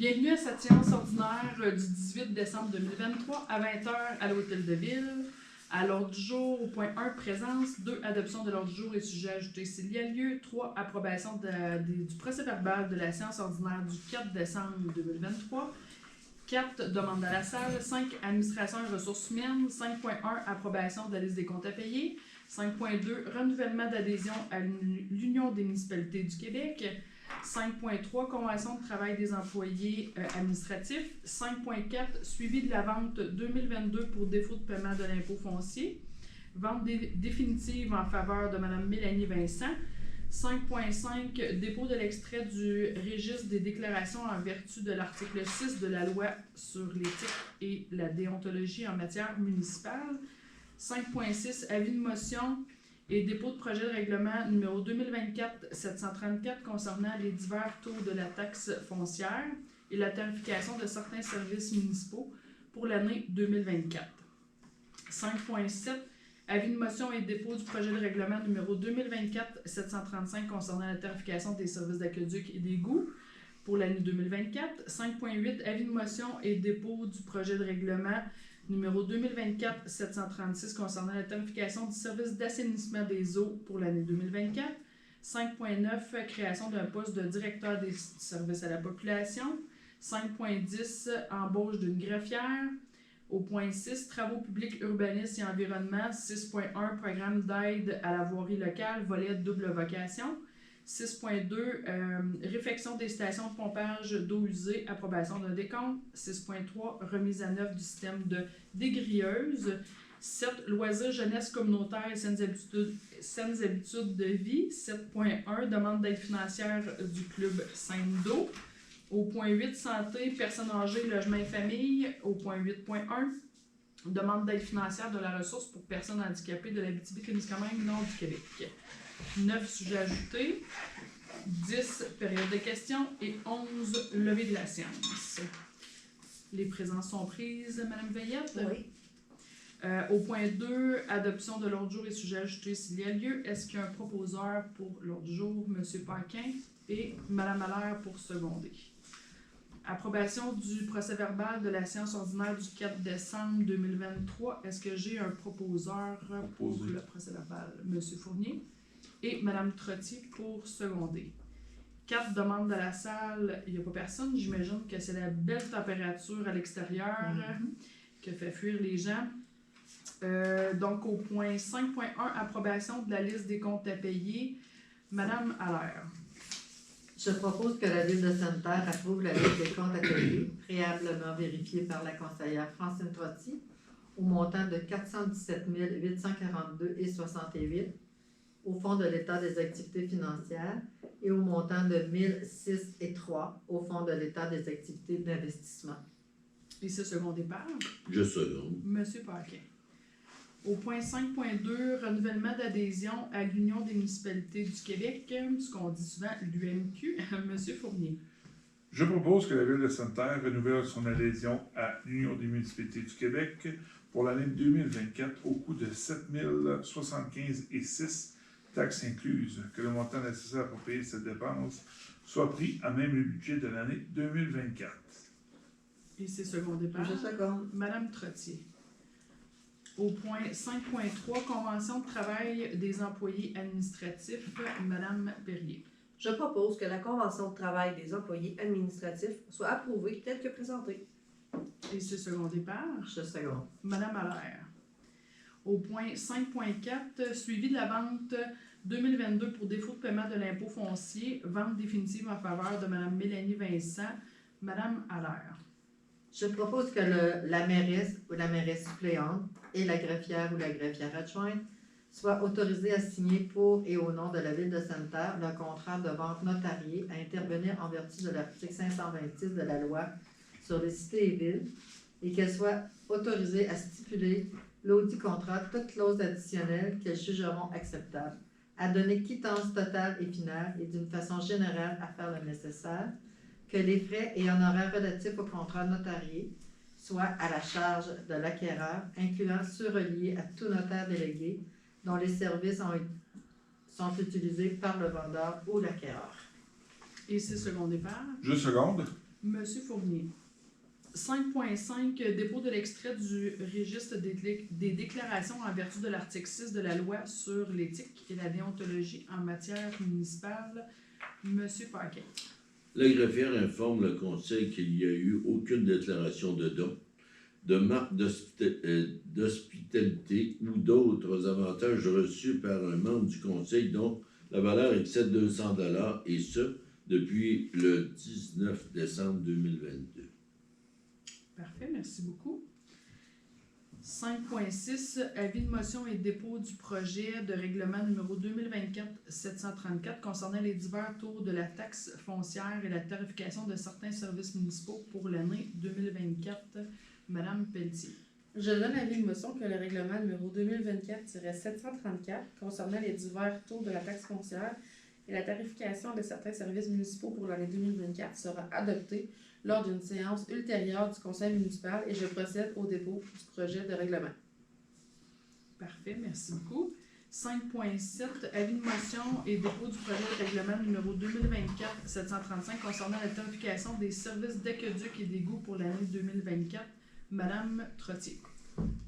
Bienvenue à cette séance ordinaire du 18 décembre 2023 à 20h à l'Hôtel de Ville. À l'ordre du jour, au point 1, présence. 2, adoption de l'ordre du jour et sujet ajouté s'il y a lieu. 3, approbation du procès-verbal de la séance ordinaire du 4 décembre 2023. 4, demande à la salle. 5, administration et ressources humaines. 5.1, approbation de la liste des comptes à payer. 5.2, renouvellement d'adhésion à l'Union des municipalités du Québec. 5.3, convention de travail des employés administratifs. 5.4, suivi de la vente 2022 pour défaut de paiement de l'impôt foncier. Vente définitive en faveur de Mme Mélanie Vincent. 5.5, dépôt de l'extrait du registre des déclarations en vertu de l'article 6 de la loi sur l'éthique et la déontologie en matière municipale. 5.6, avis de motion et dépôt de projet de règlement numéro 2024-734 concernant les divers taux de la taxe foncière et la tarification de certains services municipaux pour l'année 2024. 5.7, avis de motion et dépôt du projet de règlement numéro 2024-735 concernant la tarification des services d'aqueduc et d'égouts pour l'année 2024. 5.8, avis de motion et dépôt du projet de règlement numéro 2024-736 concernant la tarification du service d'assainissement des eaux pour l'année 2024. 5.9, création d'un poste de directeur des services à la population. 5.10, embauche d'une greffière. Au point 6, travaux publics, urbanisme et environnement. 6.1, programme d'aide à la voirie locale, volet double vocation. 6.2, réfection des stations de pompage d'eau usée, approbation d'un décompte. 6.3, remise à neuf du système de dégrilleuse. 7, loisirs, jeunesse communautaire et saines habitudes de vie. 7.1, demande d'aide financière du club Sainte d'eau. Au point 8, santé, personnes âgées, logement et famille. Au point 8.1, demande d'aide financière de la ressource pour personnes handicapées de l'Abitibi-Témiscamingue, nord du Québec. 9 sujets ajoutés, 10 périodes de questions et 11 levées de la séance. Les présences sont prises, Mme Veillette? Oui. Au point 2, adoption de l'ordre du jour et sujets ajoutés s'il y a lieu. Est-ce qu'il y a un proposeur pour l'ordre du jour, M. Paquin et Mme Allaire pour seconder? Approbation du procès-verbal de la séance ordinaire du 4 décembre 2023. Est-ce que j'ai un proposeur pour le procès-verbal? M. Fournier et Mme Trottier pour seconder. 4 demandes de la salle. Il n'y a pas personne. J'imagine que c'est la belle température à l'extérieur qui fait fuir les gens. Donc, au point 5.1, approbation de la liste des comptes à payer. Mme Allaire. Je propose que la Ville de Sainte-Terre approuve la liste des comptes à payer, préalablement vérifiée par la conseillère Francine Trottier, au montant de 417 842,68 au Fonds de l'État des activités financières et au montant de 1006,3 au Fonds de l'État des activités d'investissement. Et c'est secondé par? Je seconde. Monsieur Paquin. Au point 5.2, renouvellement d'adhésion à l'Union des municipalités du Québec, ce qu'on dit souvent l'UMQ, Monsieur Fournier. Je propose que la Ville de Sainte-Terre renouvelle son adhésion à l'Union des municipalités du Québec pour l'année 2024 au coût de 7 075,6 taxes incluses, que le montant nécessaire pour payer cette dépense soit pris à même le budget de l'année 2024. Et c'est secondé par? Je seconde. Madame Trottier. Au point 5.3, convention de travail des employés administratifs, Madame Perrier. Je propose que la convention de travail des employés administratifs soit approuvée telle que présentée. Et c'est secondé par? Je seconde. Madame Allaire. Au point 5.4, suivi de la vente 2022 pour défaut de paiement de l'impôt foncier, vente définitive en faveur de Mme Mélanie Vincent, Madame Allaire. Je propose que la mairesse ou la mairesse suppléante et la greffière ou la greffière adjointe soient autorisées à signer pour et au nom de la Ville de Sainte-Terre le contrat de vente notarié à intervenir en vertu de l'article 526 de la loi sur les cités et villes et qu'elles soient autorisées à stipuler l'audit contrat toute clause additionnelle qu'elles jugeront acceptable, à donner quittance totale et finale et d'une façon générale à faire le nécessaire, que les frais et honoraires relatifs au contrat notarié soient à la charge de l'acquéreur, incluant ceux reliés à tout notaire délégué dont les services sont utilisés par le vendeur ou l'acquéreur. Et c'est secondé par? Je seconde. Monsieur Fournier. 5.5 dépôt de l'extrait du registre des déclarations en vertu de l'article 6 de la loi sur l'éthique et la déontologie en matière municipale. Monsieur Paquet. La greffière informe le Conseil qu'il n'y a eu aucune déclaration de don, de marque d'hospitalité ou d'autres avantages reçus par un membre du Conseil dont la valeur excède 200 $ et ce, depuis le 19 décembre 2022. Parfait, merci beaucoup. 5.6, avis de motion et dépôt du projet de règlement numéro 2024-734 concernant les divers taux de la taxe foncière et la tarification de certains services municipaux pour l'année 2024. Madame Pelletier. Je donne avis de motion que le règlement numéro 2024-734 concernant les divers taux de la taxe foncière et la tarification de certains services municipaux pour l'année 2024 sera adopté lors d'une séance ultérieure du conseil municipal et je procède au dépôt du projet de règlement. Parfait, merci beaucoup. 5.7, avis de motion et dépôt du projet de règlement numéro 2024-735 concernant la tarification des services d'aqueduc et d'égouts pour l'année 2024. Madame Trottier.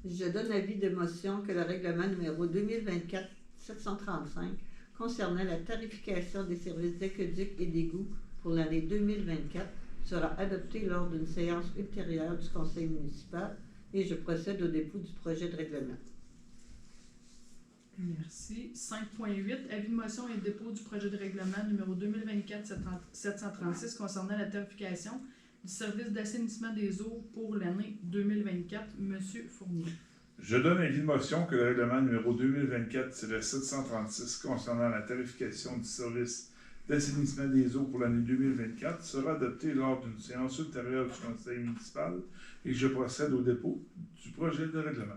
Je donne avis de motion que le règlement numéro 2024-735 concernant la tarification des services d'aqueduc et d'égouts pour l'année 2024 sera adopté lors d'une séance ultérieure du conseil municipal et je procède au dépôt du projet de règlement. Merci. 5.8, avis de motion et dépôt du projet de règlement numéro 2024-736 concernant la tarification du service d'assainissement des eaux pour l'année 2024. Monsieur Fournier. Je donne avis de motion que le règlement numéro 2024-736 concernant la tarification du service d'assainissement des eaux pour l'année 2024 sera adopté lors d'une séance ultérieure du conseil municipal et je procède au dépôt du projet de règlement.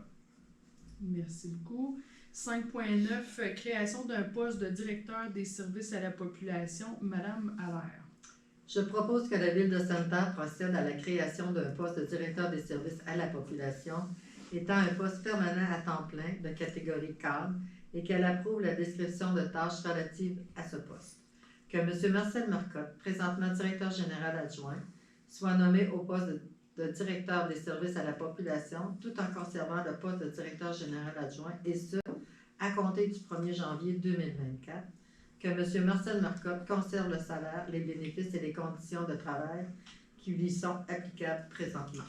Merci beaucoup. 5.9, création d'un poste de directeur des services à la population. Madame Allaire. Je propose que la Ville de Sainte-Terre procède à la création d'un poste de directeur des services à la population, étant un poste permanent à temps plein de catégorie cadre, et qu'elle approuve la description de tâches relatives à ce poste. Que M. Marcel Marcotte, présentement directeur général adjoint, soit nommé au poste de directeur des services à la population, tout en conservant le poste de directeur général adjoint, et ce, à compter du 1er janvier 2024. Que M. Marcel Marcotte conserve le salaire, les bénéfices et les conditions de travail qui lui sont applicables présentement.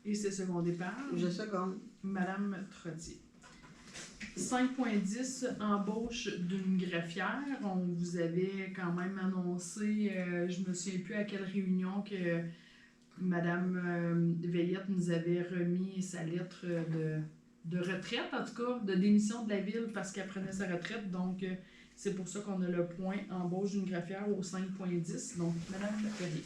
Et c'est secondé par Je seconde. Madame Trottier. 5.10, embauche d'une greffière. On vous avait quand même annoncé, je me souviens plus à quelle réunion, que Madame Veillette nous avait remis sa lettre de retraite, en tout cas, de démission de la ville parce qu'elle prenait sa retraite. Donc, c'est pour ça qu'on a le point embauche d'une greffière au 5.10. Donc, Madame Ferrier.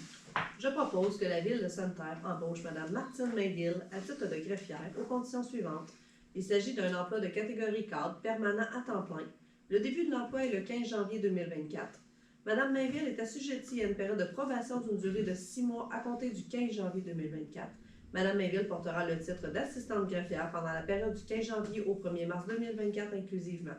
Je propose que la Ville de Sainte-Terre embauche Mme Martine Mainville à titre de greffière aux conditions suivantes. Il s'agit d'un emploi de catégorie cadre permanent à temps plein. Le début de l'emploi est le 15 janvier 2024. Mme Mainville est assujettie à une période de probation d'une durée de 6 mois à compter du 15 janvier 2024. Mme Mainville portera le titre d'assistante greffière pendant la période du 15 janvier au 1er mars 2024 inclusivement.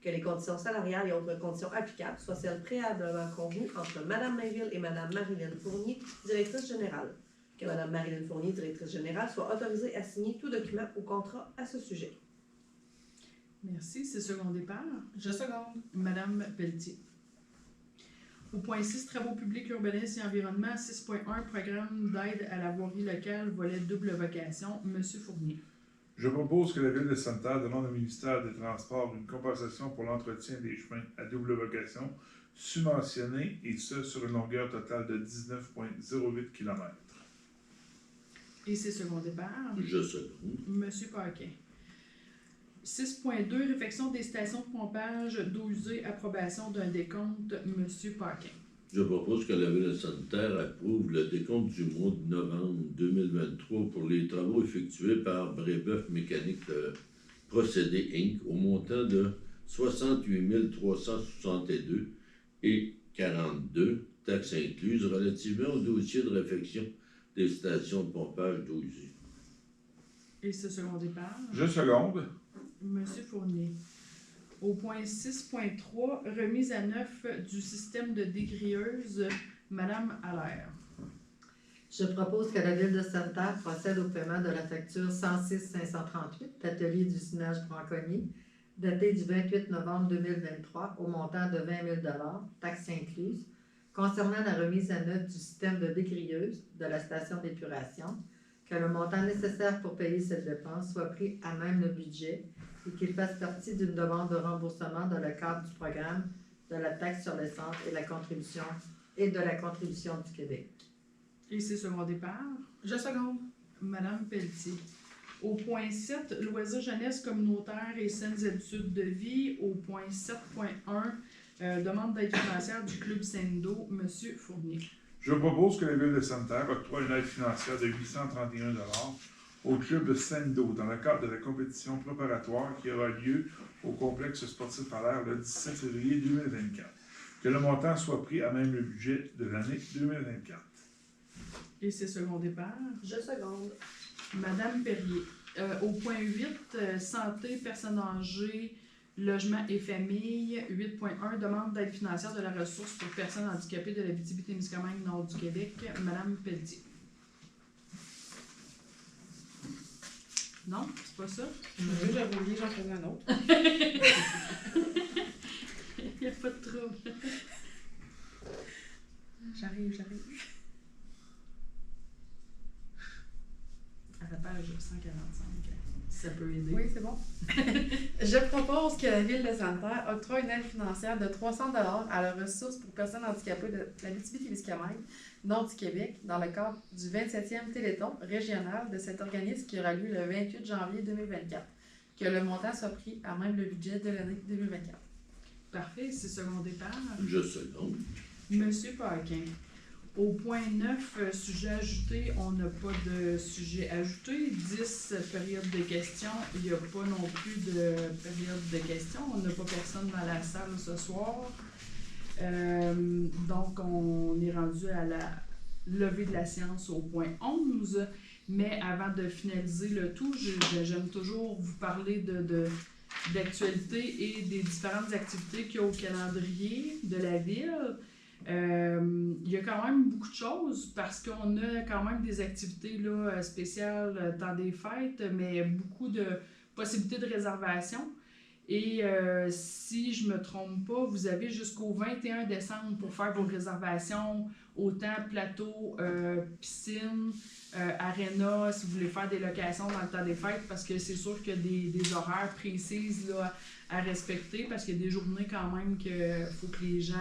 Que les conditions salariales et autres conditions applicables soient celles préalablement convenues entre Mme Mainville et Mme Marilyn Fournier, directrice générale. Que Mme Marilyn Fournier, directrice générale, soit autorisée à signer tout document ou contrat à ce sujet. Merci. C'est secondé par Je seconde. Madame Pelletier. Au point 6, travaux publics, urbanisme et environnement. 6.1, programme d'aide à la voirie locale, volet double vocation. Monsieur Fournier. Je propose que la Ville de Sainte-Terre demande au ministère des Transports une compensation pour l'entretien des chemins à double vocation subventionnés, et ce, sur une longueur totale de 19,08 km. Et c'est secondé par Je seconde. Monsieur Paquin. 6.2, réfection des stations de pompage d'eau usée, approbation d'un décompte. Monsieur Paquin. Je propose que la Ville de Sainte-Terre approuve le décompte du mois de novembre 2023 pour les travaux effectués par Brébeuf Mécanique de Procédés Inc. au montant de 68 362 et 42, taxes incluses, relativement au dossier de réfection des stations de pompage d'eau usée. Et c'est secondé par Je seconde. Monsieur Fournier. Au point 6.3, remise à neuf du système de dégrilleuse Madame Allaire. Je propose que la Ville de Sainte-Terre procède au paiement de la facture 106-538 d'Atelier d'usinage Branconier, datée du 28 novembre 2023, au montant de 20 000 taxes incluses, concernant la remise à neuf du système de dégrilleuse de la station d'épuration, que le montant nécessaire pour payer cette dépense soit pris à même le budget et qu'il fasse partie d'une demande de remboursement dans le cadre du programme de la taxe sur l'essence et de la contribution du Québec. Et c'est secondé par Je seconde. Madame Pelletier. Au point 7, loisirs jeunesse communautaire et saines habitudes de vie. Au point 7.1, demande d'aide financière du Club Sendo, Monsieur Fournier. Je propose que la Ville de Sainte-Terre octroie une aide financière de 831 au club de Sendo dans le cadre de la compétition préparatoire qui aura lieu au complexe sportif à l'air le 17 février 2024. Que le montant soit pris à même le budget de l'année 2024. Et c'est secondé par Je seconde. Madame Perrier. Au point 8, santé, personnes âgées, logement et famille. 8.1, demande d'aide financière de la ressource pour personnes handicapées de la Abitibi-Témiscamingue Nord du Québec. Madame Pelletier. Non, c'est pas ça? Oui, j'avais oublié, j'en faisais un autre. Il n'y a pas de trouble. J'arrive. À la page 145, si ça peut aider. Oui, c'est bon. Je propose que la Ville de Sainte-Terre octroie une aide financière de 300 à la ressource pour personnes handicapées de la Abitibi-Témiscamingue, Nord du Québec, dans le cadre du 27e Téléthon régional de cet organisme qui aura lieu le 28 janvier 2024. Que le montant soit pris à même le budget de l'année 2024. Parfait, c'est secondé par Je seconde. Monsieur Paquin. Au point 9, sujet ajouté, on n'a pas de sujet ajouté. 10, période de questions. Il n'y a pas non plus de période de questions. On n'a pas personne dans la salle ce soir. Donc, on est rendu à la levée de la séance au point 11. Mais avant de finaliser le tout, j'aime toujours vous parler d'actualité et des différentes activités qu'il y a au calendrier de la ville. Il y a quand même beaucoup de choses parce qu'on a quand même des activités là, spéciales dans des fêtes, mais beaucoup de possibilités de réservation. Et si je ne me trompe pas, vous avez jusqu'au 21 décembre pour faire vos réservations, autant plateau, piscine, aréna, si vous voulez faire des locations dans le temps des fêtes, parce que c'est sûr qu'il y a des horaires précises là, à respecter, parce qu'il y a des journées quand même qu'il faut que les gens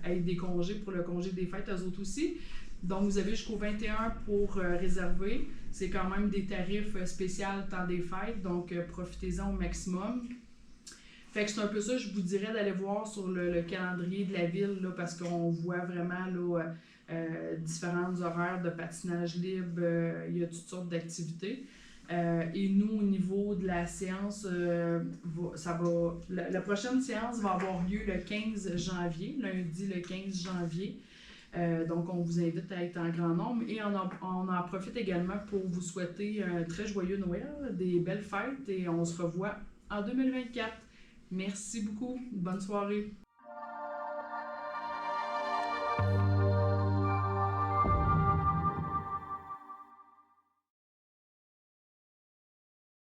aient des congés pour le congé des fêtes, eux autres aussi. Donc, vous avez jusqu'au 21 pour réserver. C'est quand même des tarifs spéciaux temps des fêtes, donc profitez-en au maximum. Fait que c'est un peu ça, je vous dirais d'aller voir sur le calendrier de la ville, là, parce qu'on voit vraiment là, différents horaires de patinage libre, il y a toutes sortes d'activités. Et nous, au niveau de la séance, la prochaine séance va avoir lieu le 15 janvier, lundi le 15 janvier. Donc, on vous invite à être en grand nombre et on en profite également pour vous souhaiter un très joyeux Noël, des belles fêtes et on se revoit en 2024. Merci beaucoup. Bonne soirée.